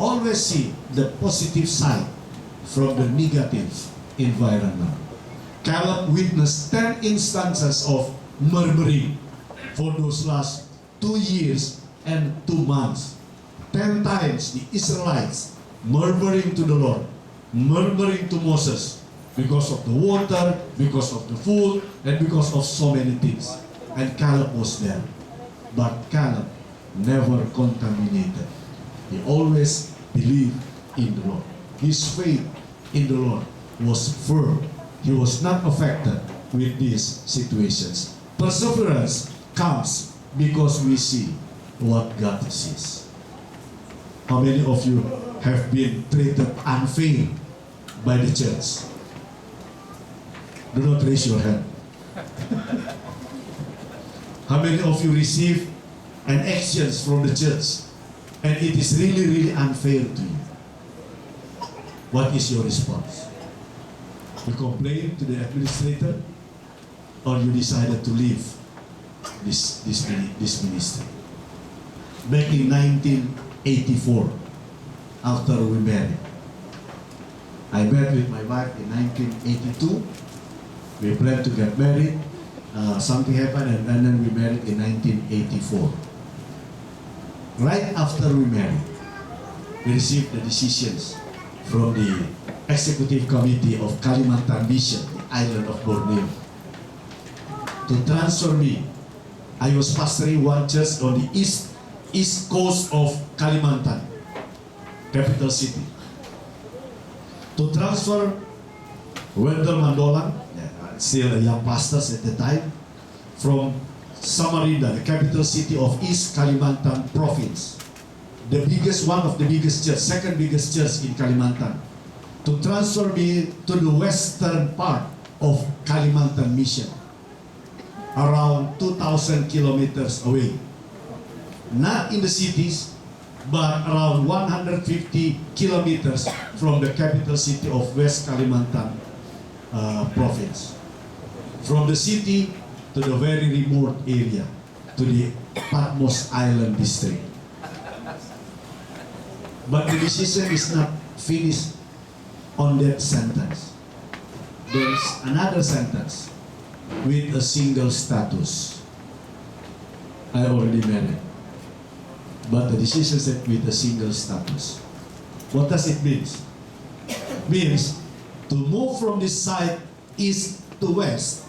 always see the positive side from the negative environment. Caleb witnessed 10 instances of murmuring for those last 2 years and 2 months. 10 times the Israelites murmuring to the Lord, murmuring to Moses because of the water, because of the food, and because of so many things. And Caleb was there. But Caleb never contaminated. He always believed in the Lord. His faith in the Lord was firm. He was not affected with these situations. Perseverance comes because we see what God sees. How many of you have been treated unfair by the church? Do not raise your hand. How many of you receive an actions from the church and it is really, really unfair to you? What is your response? You complain to the administrator, or you decided to leave this ministry? Back in 1984, after we married, I met with my wife in 1982. We planned to get married. Something happened, and then we married in 1984. Right after we married, we received the decisions from the Executive Committee of Kalimantan Mission, the island of Borneo, to transfer me. I was pastoring one church on the east coast of Kalimantan, capital city. To transfer Wendell Mandolang, still a young pastor at the time, from Samarinda, the capital city of East Kalimantan province, the biggest, one of the biggest church, second biggest church in Kalimantan, to transfer me to the western part of Kalimantan Mission, around 2,000 kilometers away. Not in the cities, but around 150 kilometers from the capital city of West Kalimantan province. From the city to the very remote area, to the Patmos Island district. But the decision is not finished on that sentence. There's another sentence with a single status. I already married. But the decision said with a single status. What does it mean? It means to move from this side east to west,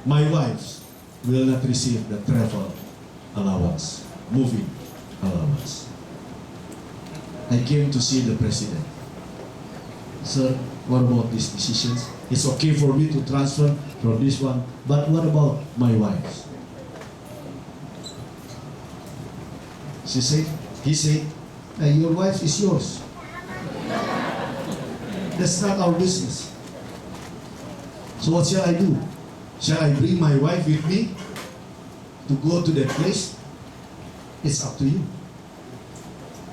my wife will not receive the travel allowance, moving allowance. I came to see the president. Sir, what about these decisions? It's okay for me to transfer from this one, but what about my wife? He said, hey, your wife is yours. That's not our business. So what shall I do? Shall I bring my wife with me to go to that place? It's up to you.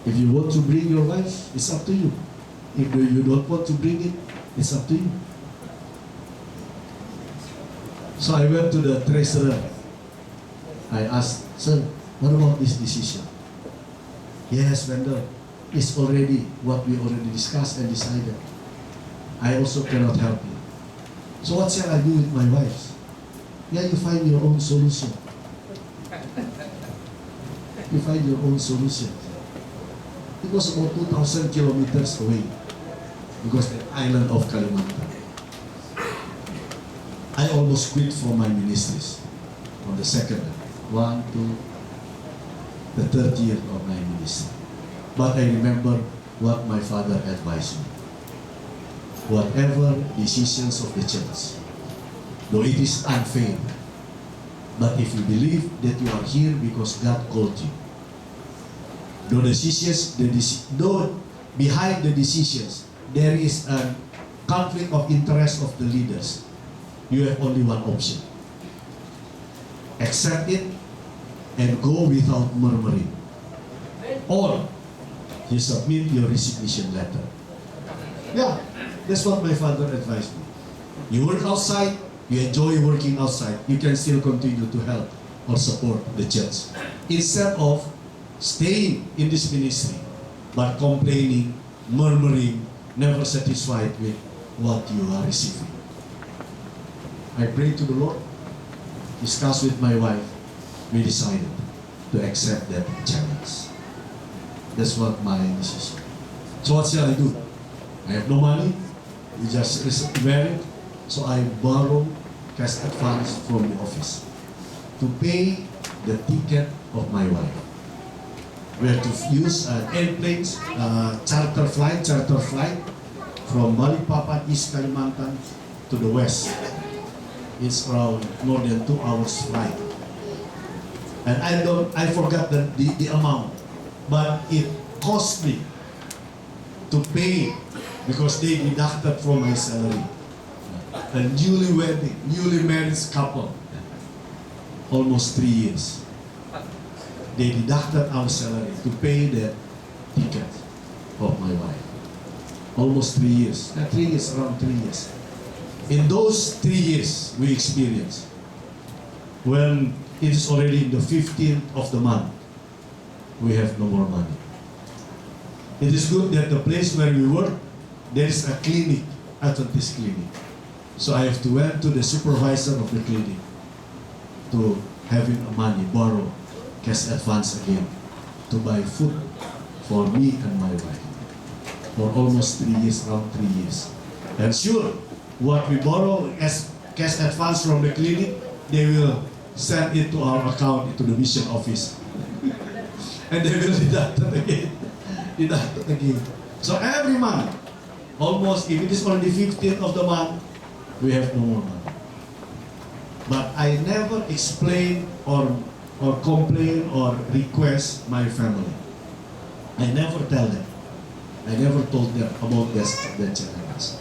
If you want to bring your wife, it's up to you. If you don't want to bring it, it's up to you. So I went to the treasurer. I asked, sir, what about this decision? Yes, Wendell, it's already what we already discussed and decided. I also cannot help you. So what shall I do with my wife? Yeah, you find your own solution. You find your own solution. It was about 2,000 kilometers away, because the island of Kalimantan. I almost quit from my ministries on the second, the third year of my ministry. But I remember what my father advised me. Whatever decisions of the church, though it is unfair, but if you believe that you are here because God called you, though behind the decisions there is a conflict of interest of the leaders, you have only one option. Accept it and go without murmuring. Or you submit your resignation letter. Yeah, that's what my father advised me. You work outside, you enjoy working outside, you can still continue to help or support the church. Instead of staying in this ministry but complaining, murmuring, never satisfied with what you are receiving. I prayed to the Lord, discussed with my wife, we decided to accept that challenge. That's what my decision. So what shall I do? I have no money, we just married, so I borrow cash advance from the office to pay the ticket of my wife. We have to use airplanes, charter flight from Balikpapan, East Kalimantan to the west. It's around more than 2 hours flight. And I forgot the amount, but it cost me to pay because they deducted from my salary. A newly married couple, almost 3 years. They deducted our salary to pay the ticket of my wife. Almost 3 years. Around 3 years. In those 3 years, we experienced when it is already the 15th of the month, we have no more money. It is good that the place where we work, there is a clinic, Adventist clinic. So I have to went to the supervisor of the clinic to having money, borrow cash advance again, to buy food for me and my wife. For almost 3 years, around 3 years. And sure, what we borrow as cash advance from the clinic, they will send it to our account, into the mission office. And they will deduct it again. So every month, almost, if it is on the 15th of the month, we have no more money. But I never explain or complain or request my family. I never tell them. I never told them about the challenges.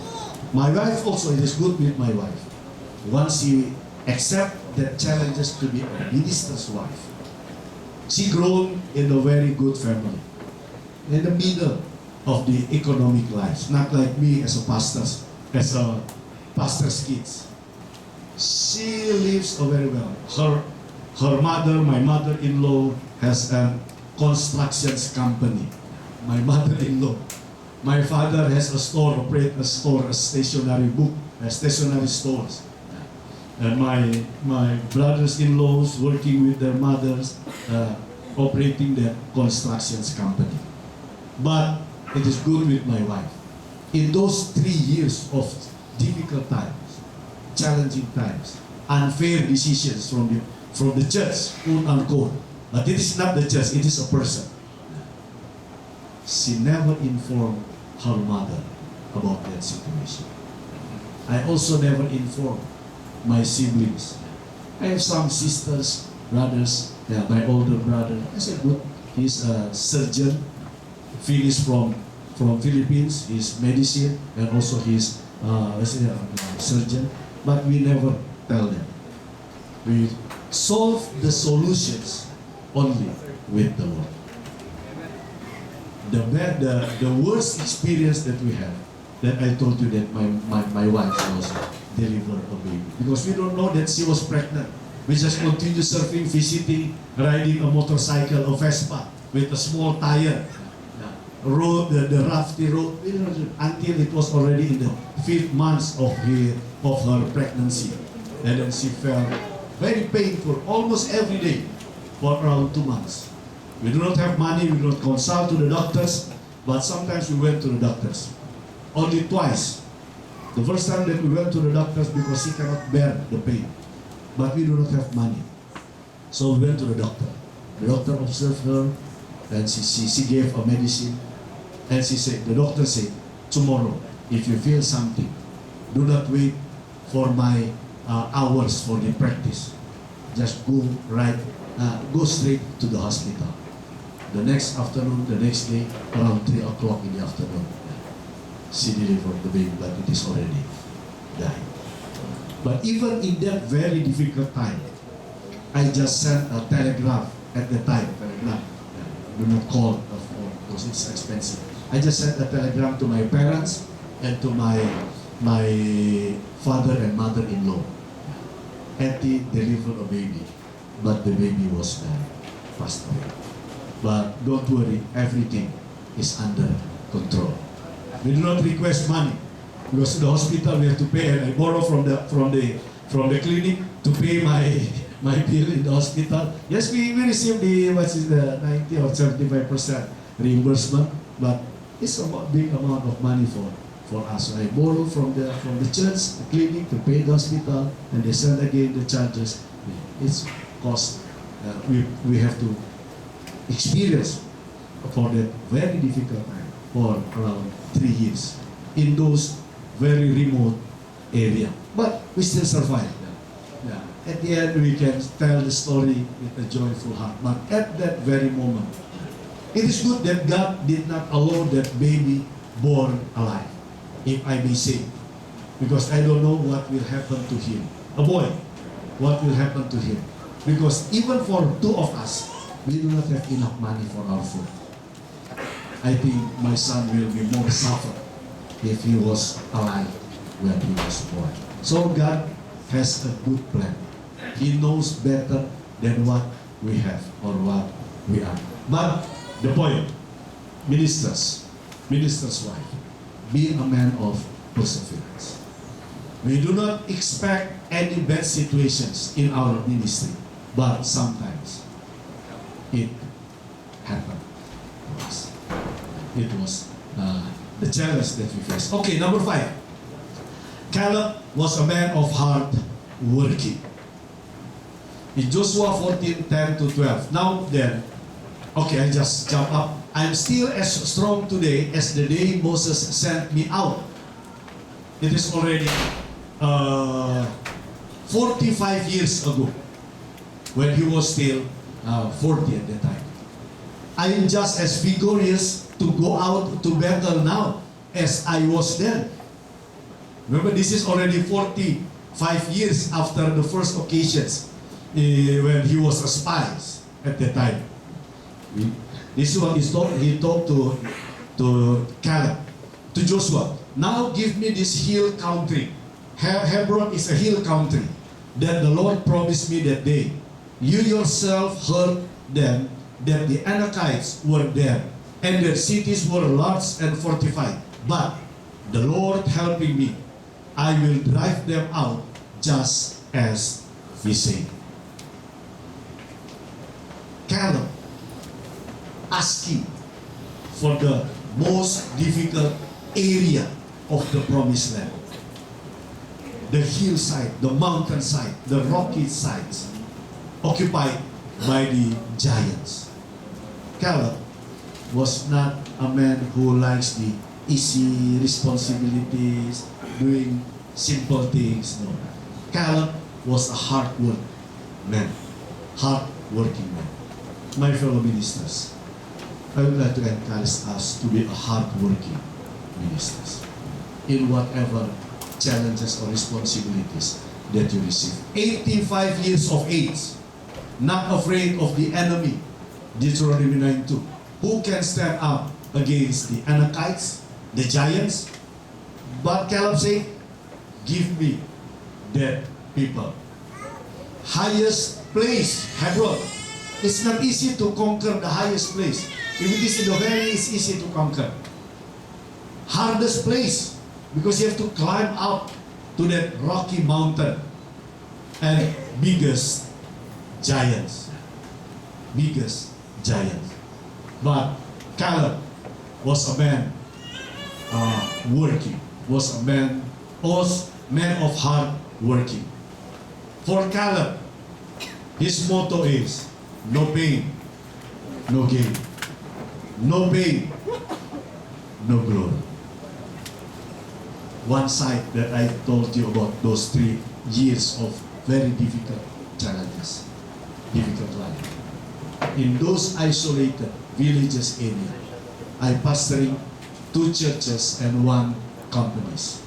My wife also, it is good with my wife. Once she accept the challenges to be a minister's wife, she grown in a very good family. In the middle of the economic lives, not like me as a pastor's kids. She lives very well. Her mother, my mother-in-law, has a constructions company. My mother-in-law. My father has a store, a stationery stores. And my brothers-in-laws working with their mothers, operating their constructions company. But it is good with my wife. In those 3 years of difficult times, challenging times, unfair decisions from the church, quote unquote, but it is not the church, it is a person. She never informed her mother about that situation. I also never informed my siblings. I have some sisters, brothers, my older brother. I said, good, he's a surgeon, finished from Philippines, he's medicine, and also he's surgeon. But we never tell them. We solve the solutions only with the Lord. The worst experience that we have, that I told you that my wife was delivered a baby. Because we don't know that she was pregnant. We just continue surfing, visiting, riding a motorcycle, a Vespa, with a small tire. Road, the rafty road, until it was already in the 5th month of her pregnancy. And then she felt very painful almost every day for around 2 months. We do not have money, we do not consult to the doctors, but sometimes we went to the doctors. Only twice. The first time that we went to the doctors because she cannot bear the pain. But we do not have money. So we went to the doctor. The doctor observed her and she gave a medicine. And the doctor said, tomorrow, if you feel something, do not wait for my hours for the practice. Just go straight to the hospital. The next afternoon, the next day, around 3 o'clock in the afternoon, she delivered the baby, but it is already died. But even in that very difficult time, I just sent a telegram at the time. Do not call the phone because it's expensive. I just sent a telegram to my parents and to my father and mother-in-law. Etty delivered a baby, but the baby was passed away. But don't worry, everything is under control. We do not request money because the hospital we have to pay, and I borrow from the clinic to pay my bill in the hospital. Yes, we receive the 90 or 75% reimbursement, but it's a big amount of money for us. So I borrow from the church, the clinic to pay the hospital, and they send again the charges. It's cost we have to experience for that very difficult time for around 3 years in those very remote area. But we still survive. Yeah. At the end, we can tell the story with a joyful heart. But at that very moment, it is good that God did not allow that baby born alive, if I may say, because I don't know what will happen to him. A boy, what will happen to him? Because even for 2 of us, we do not have enough money for our food. I think my son will be more suffer if he was alive when he was born. So God has a good plan. He knows better than what we have or what we are. But the point, minister's wife, be a man of perseverance. We do not expect any bad situations in our ministry, but sometimes it happened to us. It was the challenge that we faced. Okay, number 5. Caleb was a man of hard working. In Joshua 14:10-12. Now then, okay, I just jump up. I'm still as strong today as the day Moses sent me out. It is already 45 years ago when he was still 40 at the time. I am just as vigorous to go out to battle now as I was then. Remember, this is already 45 years after the first occasions when he was a spy at the time. This is what he told to Caleb, to Joshua. Now give me this hill country. Hebron is a hill country that the Lord promised me that day. You yourself heard them that the Anakites were there, and their cities were large and fortified. But the Lord helping me, I will drive them out just as He said. Caleb asking for the most difficult area of the promised land. The hillside, the mountainside, the rocky sides occupied by the giants. Caleb was not a man who likes the easy responsibilities, doing simple things. No. Caleb was a hard-working man. My fellow ministers, I would like to encourage us to be a hard-working ministers in whatever challenges or responsibilities that you receive. 85 years of age, not afraid of the enemy. Deuteronomy 9:2. Who can stand up against the Anakites, the giants? But Caleb said, give me that people. Highest place, Hebron. It's not easy to conquer the highest place. If it is in the valley, it's easy to conquer. Hardest place, because you have to climb up to that rocky mountain. And biggest giants. But Caleb was a man working. Was a man of hard working. For Caleb, his motto is no pain, no gain. No pain, no glory. One side that I told you about those 3 years of very difficult challenges, difficult life. In those isolated villages area, I pastoring 2 churches and 1 companies.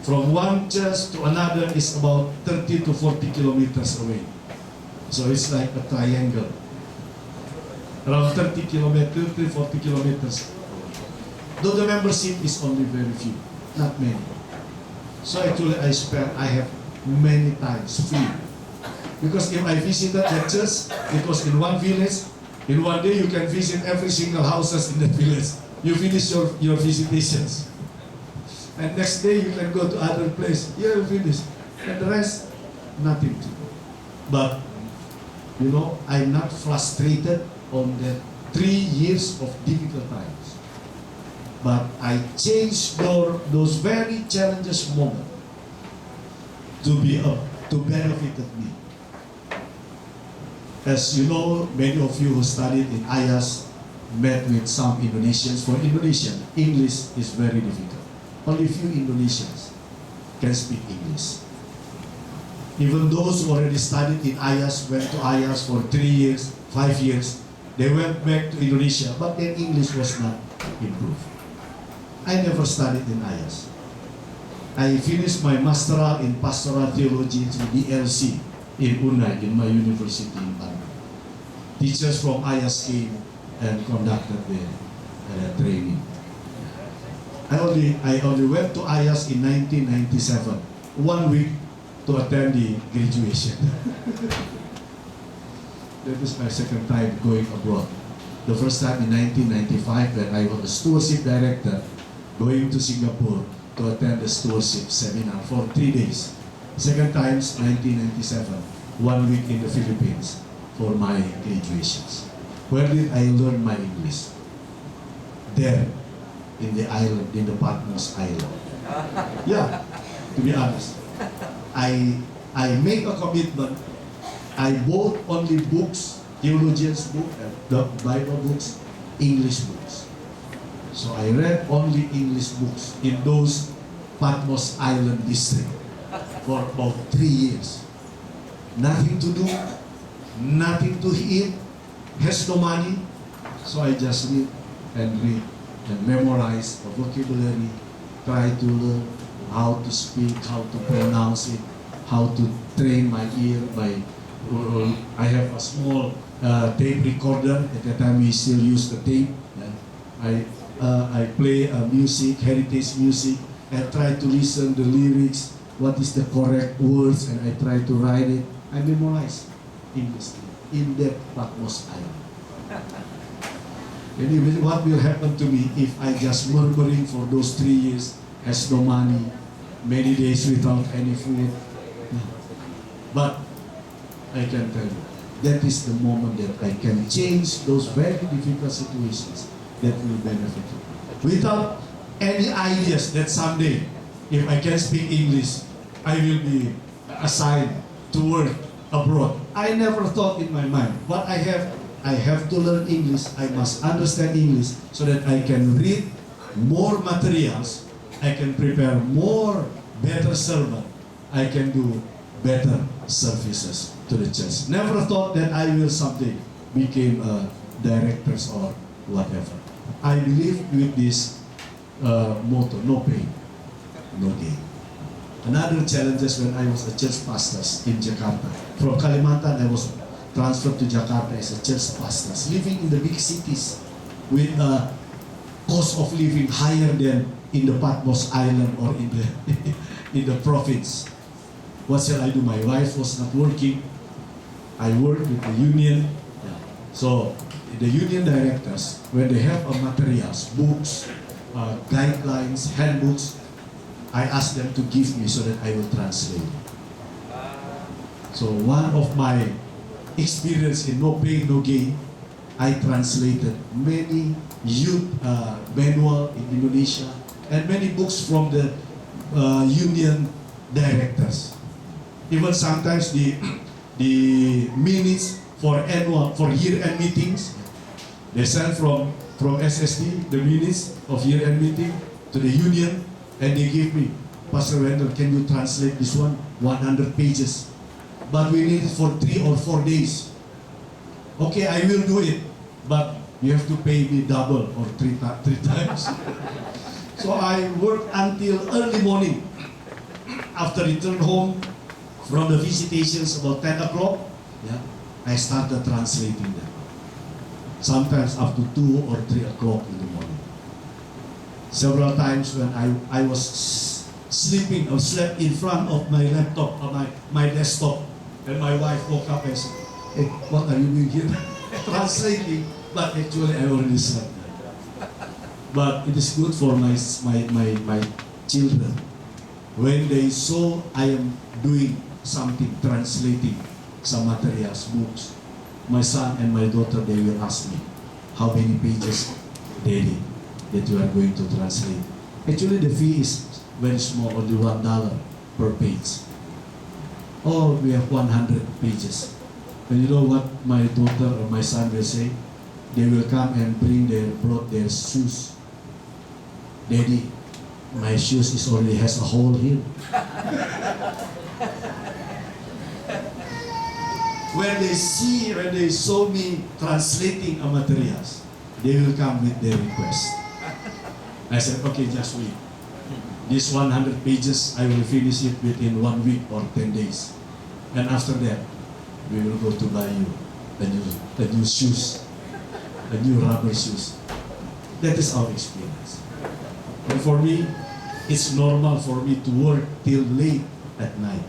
From one church to another is about 30 to 40 kilometers away. So it's like a triangle. Around 30 kilometers, 40 kilometers. Though the membership is only very few, not many. So actually I have many times free. Because if I visited that church, it was in one village. In one day you can visit every single houses in that village. You finish your visitations. And next day you can go to other place. You finish. And the rest, nothing to do. But, you know, I'm not frustrated on the 3 years of difficult times. But I changed those very challenges moments to benefit me. As you know, many of you who studied in IAS met with some Indonesians. For Indonesian, English is very difficult. Only few Indonesians can speak English. Even those who already studied in IAS, went to IAS for 3 years, 5 years, they went back to Indonesia, but their English was not improved. I never studied in IAS. I finished my masteral in pastoral theology through DLC in UNAI, in my university in Bandung. Teachers from IAS came and conducted the training. I only went to IAS in 1997, 1 week to attend the graduation. That is my second time going abroad. The first time in 1995 when I was a stewardship director, going to Singapore to attend the stewardship seminar for 3 days. Second time, 1997, 1 week in the Philippines for my graduations. Where did I learn my English? There, in the island, in the Patmos Island. Yeah, to be honest. I make a commitment. I bought only books, theologians' books, the Bible books, English books. So I read only English books in those Patmos Island district for about 3 years. Nothing to do, nothing to eat, has no money. So I just read and memorize the vocabulary, try to learn how to speak, how to pronounce it, how to train my ear. I have a small tape recorder. At that time we still use the tape. I play music, heritage music, and try to listen the lyrics, what is the correct words, and I try to write it. I memorize English in that Patmos Island. And even what will happen to me if I just murmuring for those 3 years, has no money, many days without any food. But I can tell you, that is the moment that I can change those very difficult situations that will benefit you. Without any ideas that someday, if I can speak English, I will be assigned to work abroad. I never thought in my mind, but I have to learn English. I must understand English so that I can read more materials. I can prepare more better sermon. I can do better services to the church. Never thought that I will someday become a directors or whatever. I believe with this motto, no pain, no gain. Another challenges when I was a church pastor in Jakarta. From Kalimantan, I was transferred to Jakarta as a church pastor, living in the big cities with a cost of living higher than in the Patmos Island or in the province. What shall I do? My wife was not working. I worked with the union. So the union directors, when they have materials, books, guidelines, handbooks, I ask them to give me so that I will translate. So one of my experience in no pain, no gain, I translated many youth manual in Indonesia and many books from the union directors. Even sometimes the minutes for year-end meetings, they send from SSD the minutes of year-end meeting to the union, and they give me, Pastor Wendell, can you translate this one? 100 pages. But we need it for 3 or 4 days. Okay, I will do it, but you have to pay me double or three times. So I worked until early morning. After return home from the visitations about 10 o'clock, I started translating them. Sometimes up to 2 or 3 o'clock in the morning. Several times when I was sleeping or slept in front of my laptop or my desktop, and my wife woke up and said, "Hey, what are you doing here?" Translating, but actually I already slept. But it is good for my children. When they saw I am doing something, translating some materials, books, my son and my daughter, they will ask me, how many pages, Daddy, that you are going to translate? Actually, the fee is very small, only $1 per page. Oh, we have 100 pages. And you know what my daughter or my son will say? They will come and brought their shoes. Daddy, my shoes already has a hole here. When they saw me translating a materials, they will come with their request. I said, okay, just wait. This 100 pages, I will finish it within 1 week or 10 days. And after that, we will go to buy you a new shoes, a new rubber shoes. That is our experience. And for me, it's normal for me to work till late at night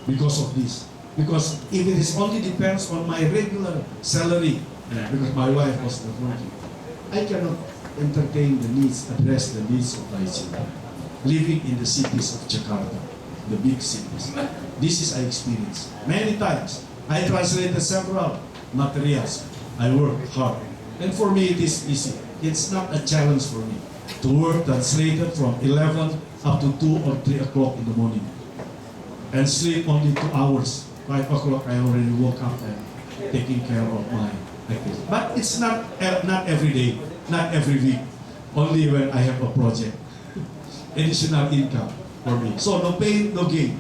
because of this. Because if it is only depends on my regular salary, because my wife was not working, I cannot entertain the needs, address the needs of my children. Living in the cities of Jakarta, the big cities. This is I experienced many times. I translated several materials. I work hard. And for me, it is easy. It's not a challenge for me to work translated from 11 up to 2 or 3 o'clock in the morning. And sleep only 2 hours. 5 o'clock, I already woke up and taking care of my activities. But it's not every day, not every week. Only when I have a project. Additional income for me. So no pain, no gain.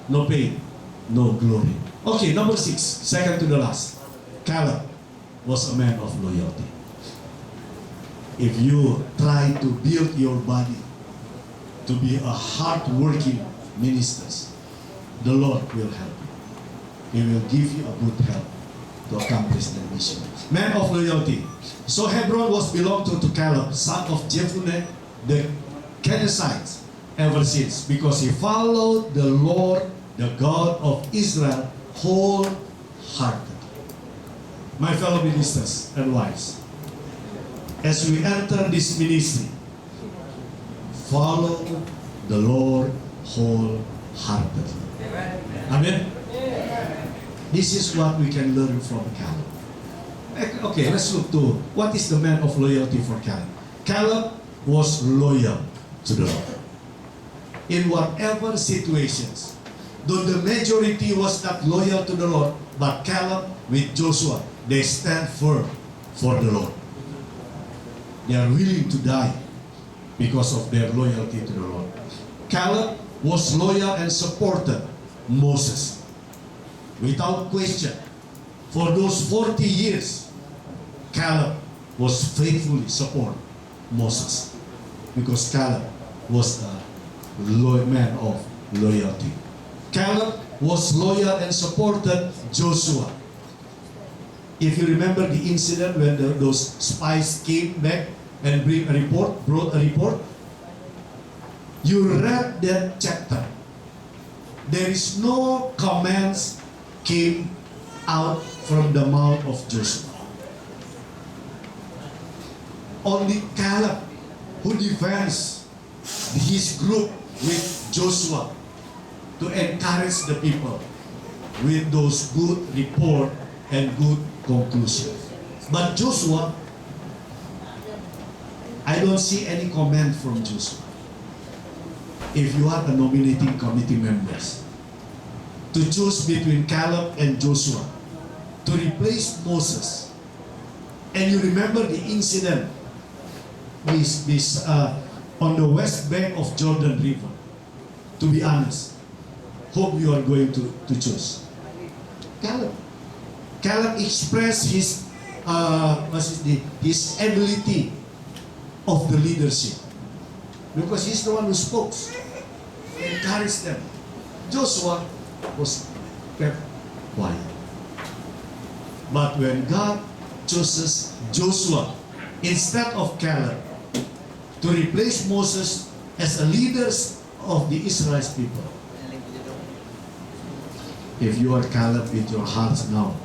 No pain, no glory. Okay, number 6, second to the last. Caleb was a man of loyalty. If you try to build your body to be a hard-working minister, the Lord will help you. He will give you a good help to accomplish the mission. Man of loyalty. So Hebron was belonged to Caleb, son of Jephunneh, the Kenizzites, ever since, because he followed the Lord, the God of Israel, wholeheartedly. My fellow ministers and wives, as we enter this ministry, follow the Lord wholeheartedly. Amen? This is what we can learn from Caleb. Okay, let's look to what is the man of loyalty for Caleb. Caleb was loyal to the Lord. In whatever situations, though the majority was not loyal to the Lord, but Caleb with Joshua, they stand firm for the Lord. They are willing to die because of their loyalty to the Lord. Caleb was loyal and supported Moses without question. For those 40 years, Caleb was faithfully support Moses because Caleb was a loyal man of loyalty. Caleb was loyal and supported Joshua. If you remember the incident when those spies came back and brought a report, you read that chapter. There is no commands came out from the mouth of Joshua. Only Caleb, who defends his group with Joshua to encourage the people with those good report and good conclusion. But Joshua, I don't see any comment from Joshua. If you are the nominating committee members, to choose between Caleb and Joshua to replace Moses, and you remember the incident on the west bank of Jordan River, to be honest, whom you are going to choose? Caleb. Caleb expressed his ability of the leadership because he's the one who spoke, encouraged them. Joshua was kept quiet. But when God chooses Joshua instead of Caleb to replace Moses as a leader of the Israelite people, if you are Caleb with your heart now,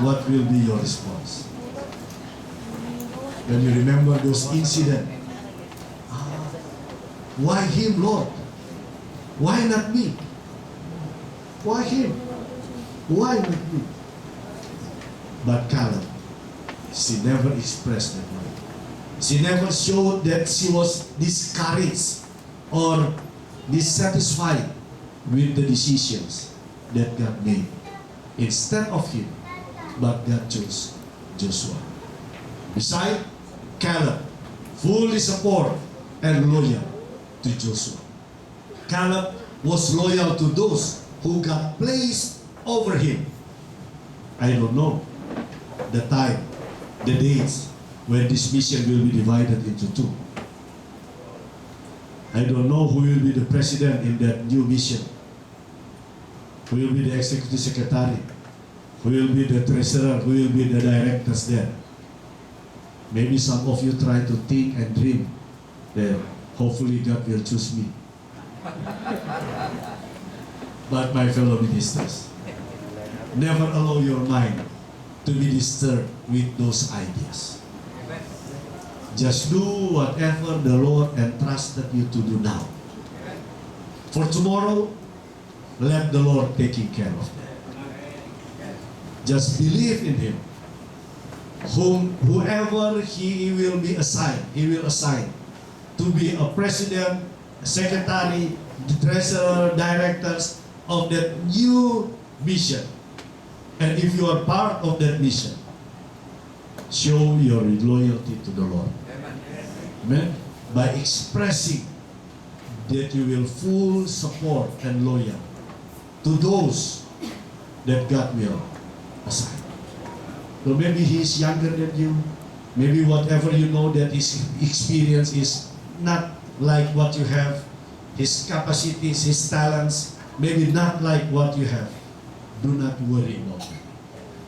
what will be your response? When you remember those incidents, why him, Lord? Why not me? Why him? Why not me? But Caleb, she never expressed that way. She never showed that she was discouraged or dissatisfied with the decisions that God made. Instead of him, but God chose Joshua. Besides, Caleb fully support and loyal to Joshua. Caleb was loyal to those who God placed over him. I don't know the time, the dates when this mission will be divided into two. I don't know who will be the president in that new mission. Who will be the executive secretary? Who will be the treasurer? Who will be the directors there? Maybe some of you try to think and dream that hopefully God will choose me. But my fellow ministers, never allow your mind to be disturbed with those ideas. Just do whatever the Lord entrusted you to do now. For tomorrow, let the Lord taking care of that. Just believe in Him. Whoever He will be assigned, He will assign to be a president, a secretary, the treasurer, directors of that new mission. And if you are part of that mission, show your loyalty to the Lord. Amen. By expressing that you will full support and loyal to those that God will assign. So maybe he is younger than you. Maybe whatever you know that his experience is not like what you have. His capacities, his talents, maybe not like what you have. Do not worry about it.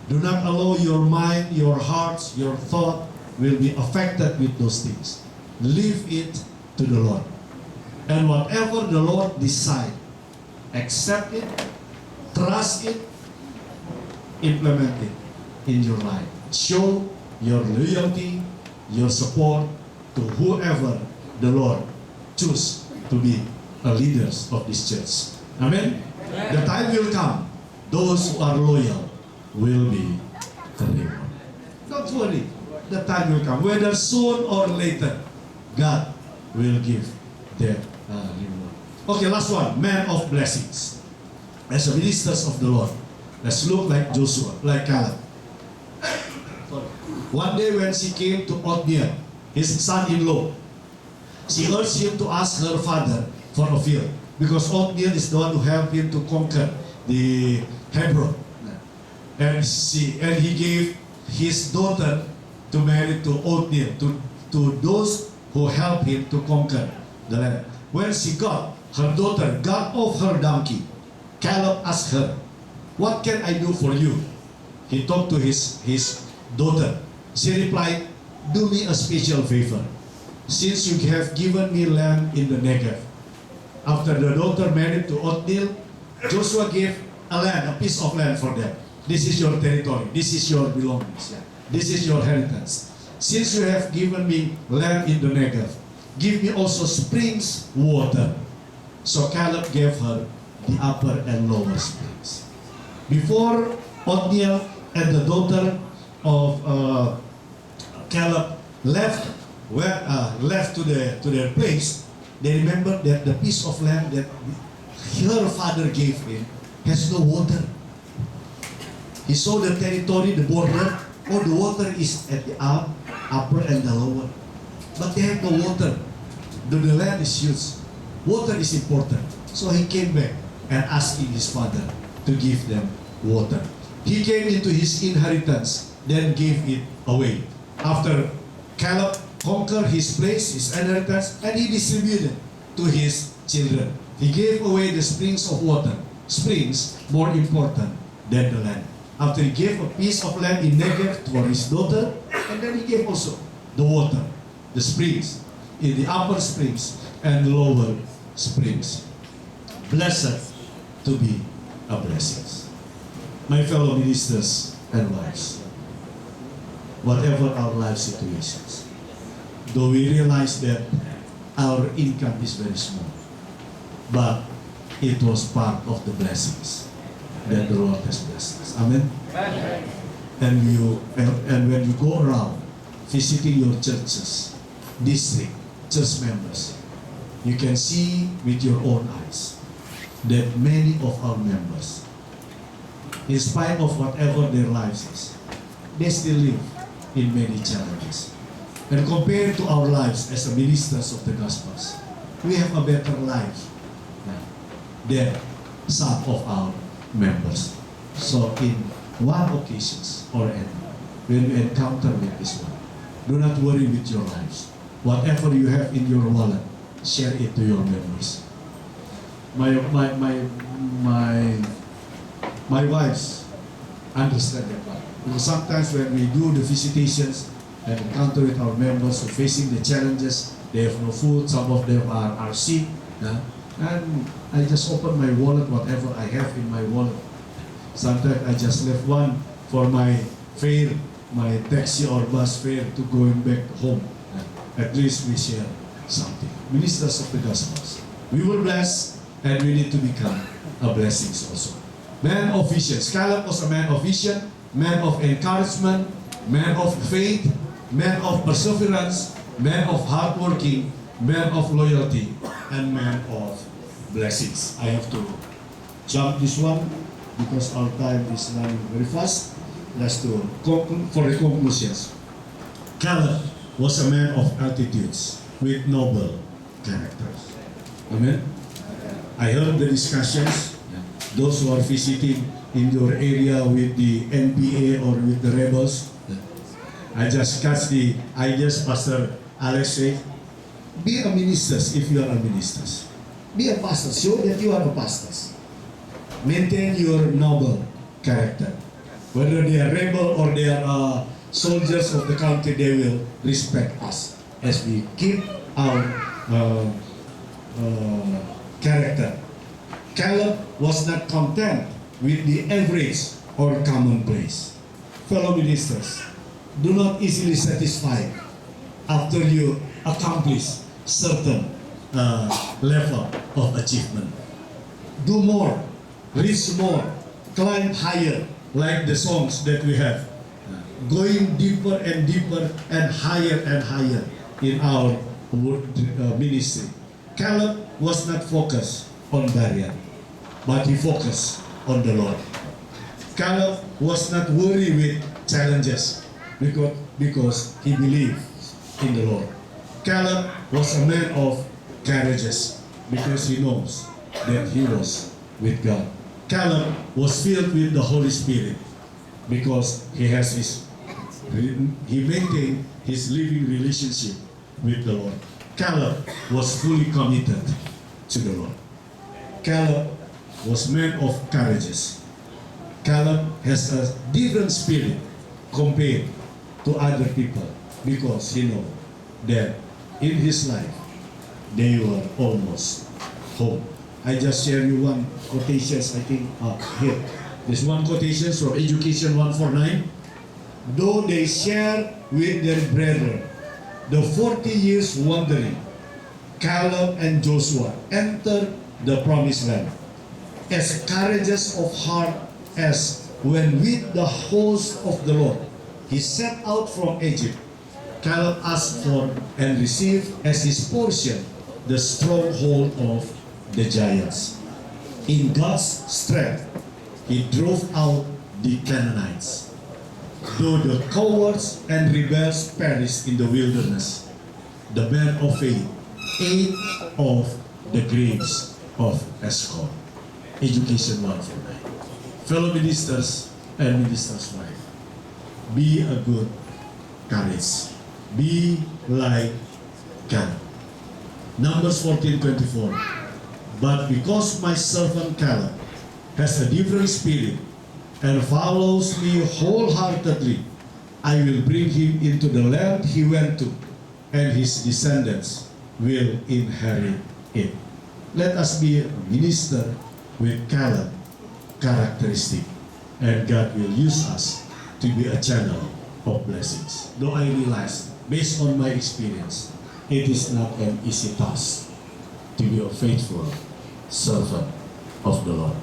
Do not allow your mind, your heart, your thought will be affected with those things. Leave it to the Lord. And whatever the Lord decide, accept it, trust it, implement it in your life. Show your loyalty, your support to whoever the Lord choose to be a leaders of this church. Amen? Amen. The time will come. Those who are loyal will be rewarded. Don't worry. The time will come. Whether soon or later, God will give their reward. Okay, last one. Man of blessings. As a ministers of the Lord, let's look like Joshua, like Caleb. One day when she came to Othniel, his son-in-law, she urged him to ask her father for a field, because Othniel is the one who helped him to conquer the Hebron. And he gave his daughter to marry to Othniel, to those who helped him to conquer the land. When she got, her daughter got off her donkey. Caleb asked her, "What can I do for you?" He talked to his daughter. She replied, "Do me a special favor. Since you have given me land in the Negev." After the daughter married to Othniel, Joshua gave a piece of land for them. This is your territory. This is your belongings. This is your inheritance. Since you have given me land in the Negev, give me also springs water. So Caleb gave her the upper and lower springs. Before Othniel and the daughter of Caleb left to their place, they remembered that the piece of land that her father gave him has no water. He saw the territory, the border. Oh, the water is at the upper and the lower. But they have no water. The land is huge. Water is important. So he came back and asking his father to give them water. He came into his inheritance, then gave it away. After Caleb conquered his place, his inheritance, and he distributed to his children. He gave away the springs of water. Springs more important than the land. After he gave a piece of land in Negev for his daughter, and then he gave also the water, the springs, in the upper springs and lower springs. Blessed to be a blessing. My fellow ministers and wives, whatever our life situations, though we realize that our income is very small, but it was part of the blessings that the Lord has blessed us. Amen. And when you go around visiting your churches, district, church members, you can see with your own eyes that many of our members, in spite of whatever their lives is, they still live in many challenges. And compared to our lives as ministers of the Gospels, we have a better life than some of our members. So in one occasions or any, when you encounter with this one, do not worry with your lives. Whatever you have in your wallet, share it to your members. My wives understand that part. Because sometimes when we do the visitations and encounter with our members who are facing the challenges, they have no food, some of them are sick, and I just open my wallet, whatever I have in my wallet. Sometimes I just left one for my fare, my taxi or bus fare to going back home. At least we share something. Ministers of the Gospels, we were blessed and we need to become a blessing also. Man of vision. Caleb was a man of vision, man of encouragement, man of faith, man of perseverance, man of hard working, man of loyalty, and man of blessings. I have to jump this one because our time is running very fast. Let's do for the conclusions. Caleb was a man of attitudes with noble characters. Amen. I heard the discussions. Those who are visiting in your area with the NPA or with the rebels, I just catch the ideas Pastor Alex said. Be a minister if you are a minister. Be a pastor. Show that you are a pastor. Maintain your noble character. Whether they are rebel or they are soldiers of the country, they will respect us as we keep our character. Caleb was not content with the average or commonplace. Fellow ministers, do not easily satisfy after you accomplish certain level of achievement. Do more, reach more, climb higher, like the songs that we have. Going deeper and deeper and higher in our ministry. Caleb was not focused on barrier, but he focused on the Lord. Caleb was not worried with challenges because he believed in the Lord. Caleb was a man of courageous because he knows that he was with God. Caleb was filled with the Holy Spirit because he maintained his living relationship with the Lord. Caleb was fully committed to the Lord. Caleb was man of courageous. Caleb has a different spirit compared to other people because he knows that in his life they were almost home. I just share you one quotation, I think, here. There's one quotation from Education 149. Though they share with their brethren the 40 years wandering, Caleb and Joshua entered the promised land as courageous of heart as when with the host of the Lord he set out from Egypt. Caleb asked for and received as his portion the stronghold of the giants. In God's strength, he drove out the Canaanites. Though the cowards and rebels perished in the wilderness, the man of faith ate of the grapes of Eshcol. Education 149. Fellow ministers and ministers' wife, be a good courage. Be like God. Numbers 14:24. But because my servant Caleb has a different spirit and follows me wholeheartedly, I will bring him into the land he went to, and his descendants will inherit it. Let us be a minister with Caleb characteristic, and God will use us to be a channel of blessings. Though I realize based on my experience, it is not an easy task to be a faithful servant of the Lord.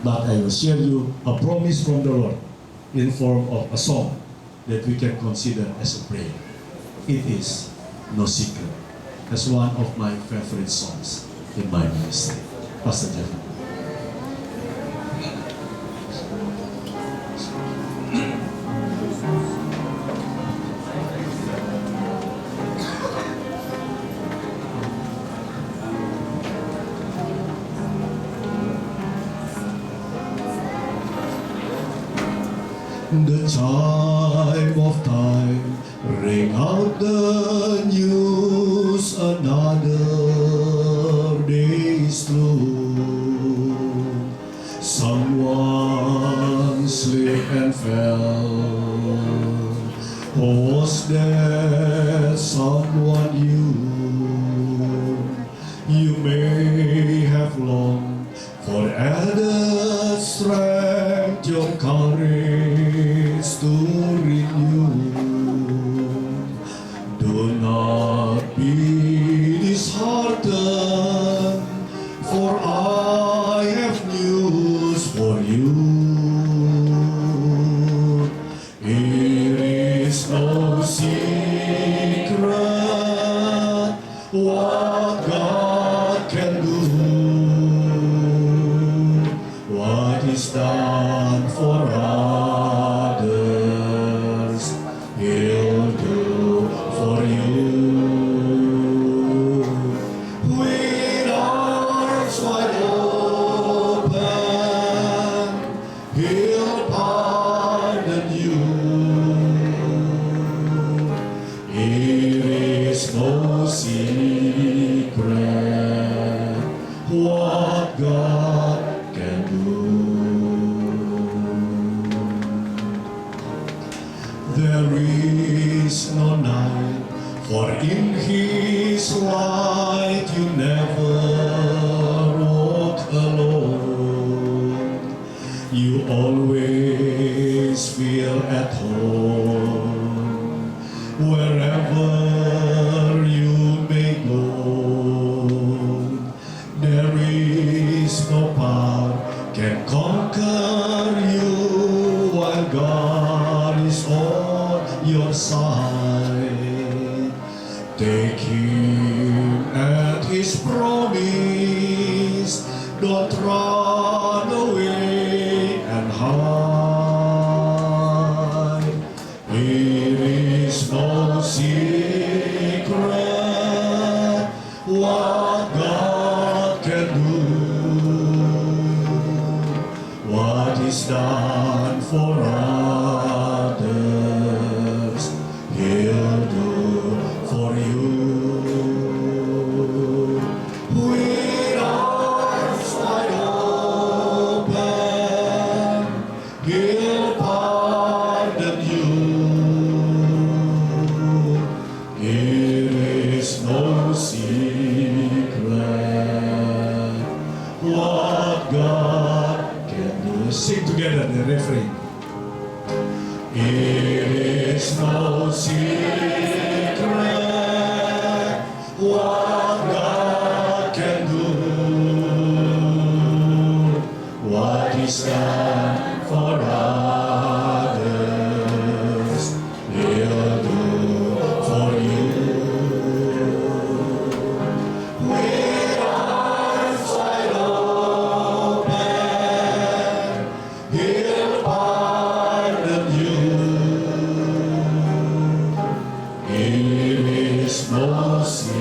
But I will share you a promise from the Lord in form of a song that we can consider as a prayer. It is No Secret. That's one of my favorite songs in my ministry. Pastor Jeff. The chime of time ring out the news, another day is through. Someone slipped and fell. Who was there? Someone you may have longed for added strength, your courage to renew. Do not be disheartened, for I have news for you. It is no secret what God can do. What is done for others, He'll do for you. With arms wide open, He'll pardon you. It is no secret what God can do. There is no night, for in His light you never walk alone. You always feel at home, wherever you may go. There is no power can conquer you, while God is on your side. Take Him at His promise, don't run away and hide. It is no secret what God can do. What is done for others, He'll do for you. With arms wide open, He'll pardon you. It is no secret what God can do. Sing together the refrain. It is no secret what God can do. What is done for others, He'll do for you. With arms wide open, He'll pardon you. It is no secret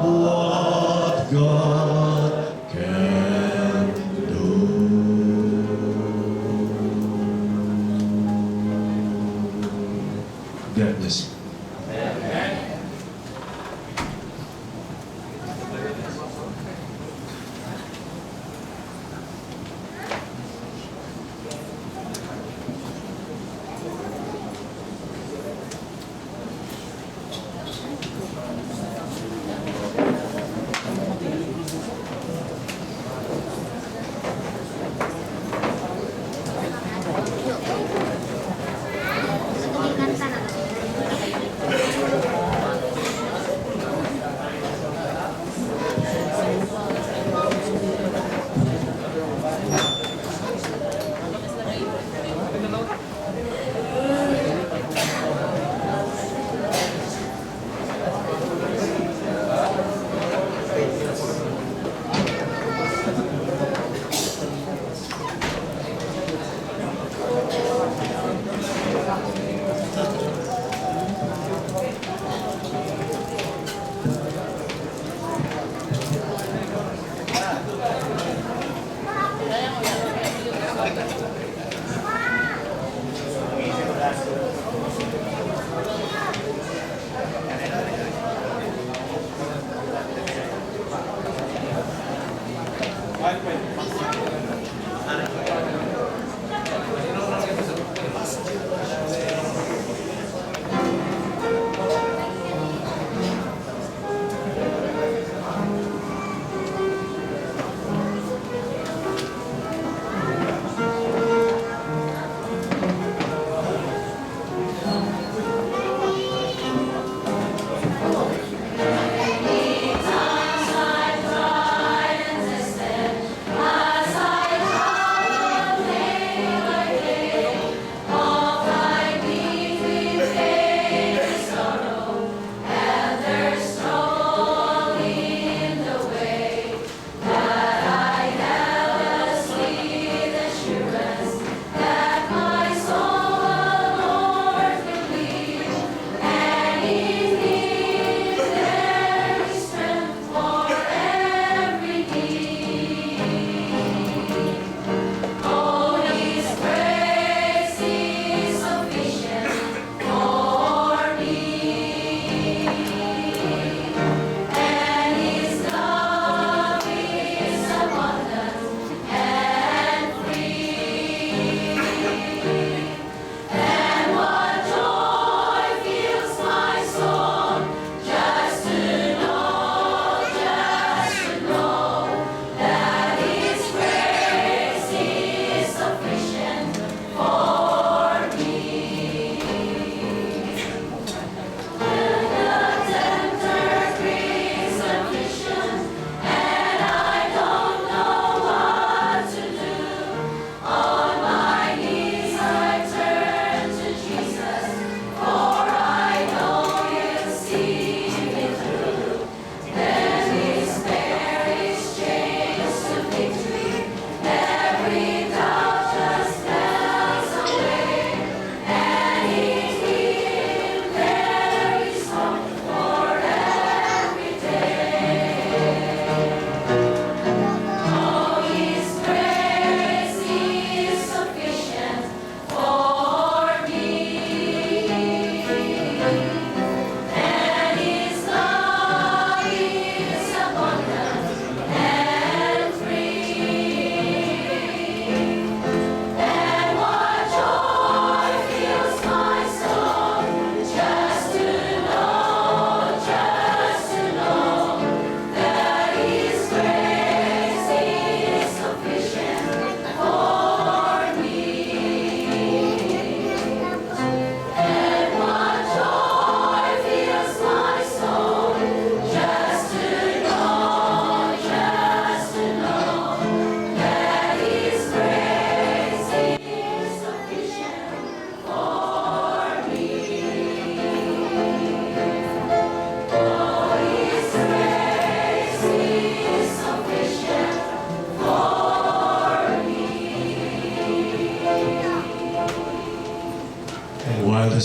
what God can do. God bless you.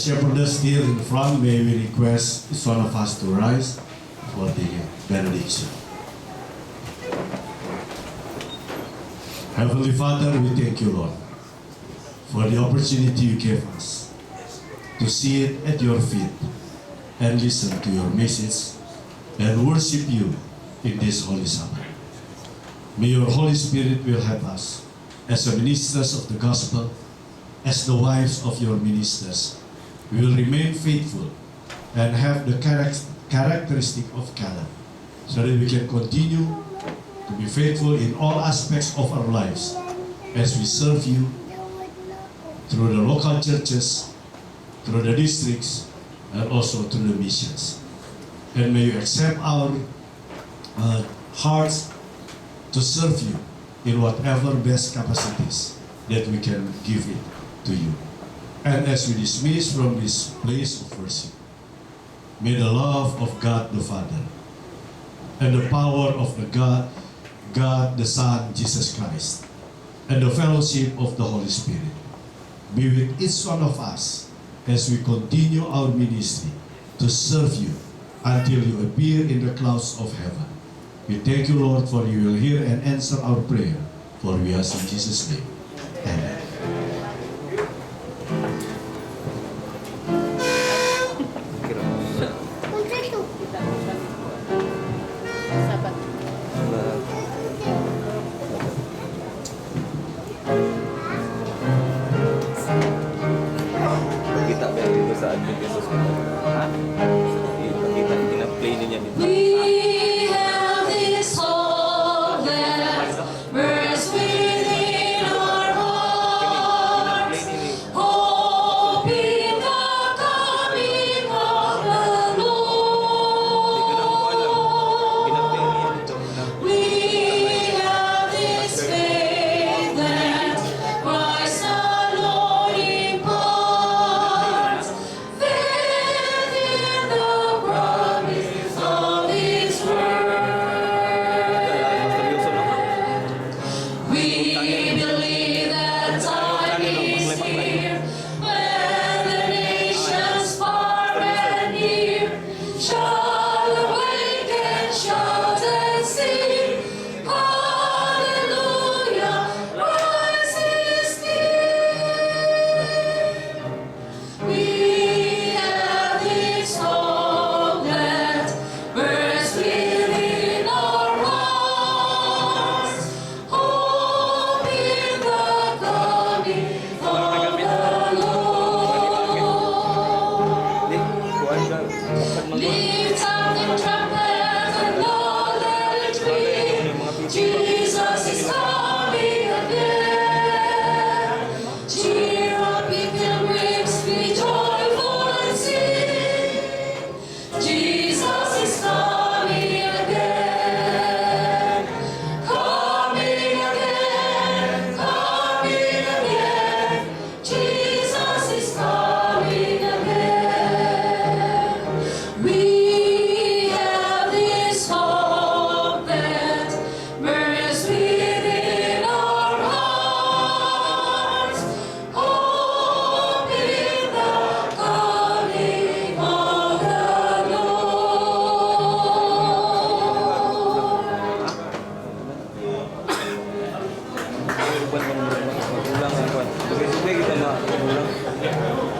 shepherdess here in front, may we request each one of us to rise for the benediction. Heavenly Father, we thank you, Lord, for the opportunity you gave us to sit at your feet and listen to your message and worship you in this Holy Sabbath. May your Holy Spirit will help us as the ministers of the gospel, as the wives of your ministers. We will remain faithful and have the characteristic of Caleb, so that we can continue to be faithful in all aspects of our lives as we serve you through the local churches, through the districts, and also through the missions. And may you accept our hearts to serve you in whatever best capacities that we can give it to you. And as we dismiss from this place of worship, may the love of God the Father and the power of the God the Son, Jesus Christ, and the fellowship of the Holy Spirit be with each one of us as we continue our ministry to serve you until you appear in the clouds of heaven. We thank you, Lord, for you will hear and answer our prayer, for we ask in Jesus' name. Amen. Kita dari itu saat Yesus kita play niya nito. We have this hope that burns within our hearts, hope in the coming of the Lord. We have this faith that Christ alone imparts, faith in the promise of His word. We believe that time is here when the nations far and near shall awake and shout and sing, Hallelujah, Christ is King. We have this hope that burns within our hearts, hope in the coming of the Lord. Lift up the trumpet and know that it ring, Jesus is coming again. Cheer up, ye pilgrims, be joyful and sing, Jesus is coming again. Coming again, coming again, Jesus is coming again. We have this hope that burns within our hearts, hope in the coming of the Lord. Magulang ang kwan. Sugay-sugay kita magulang.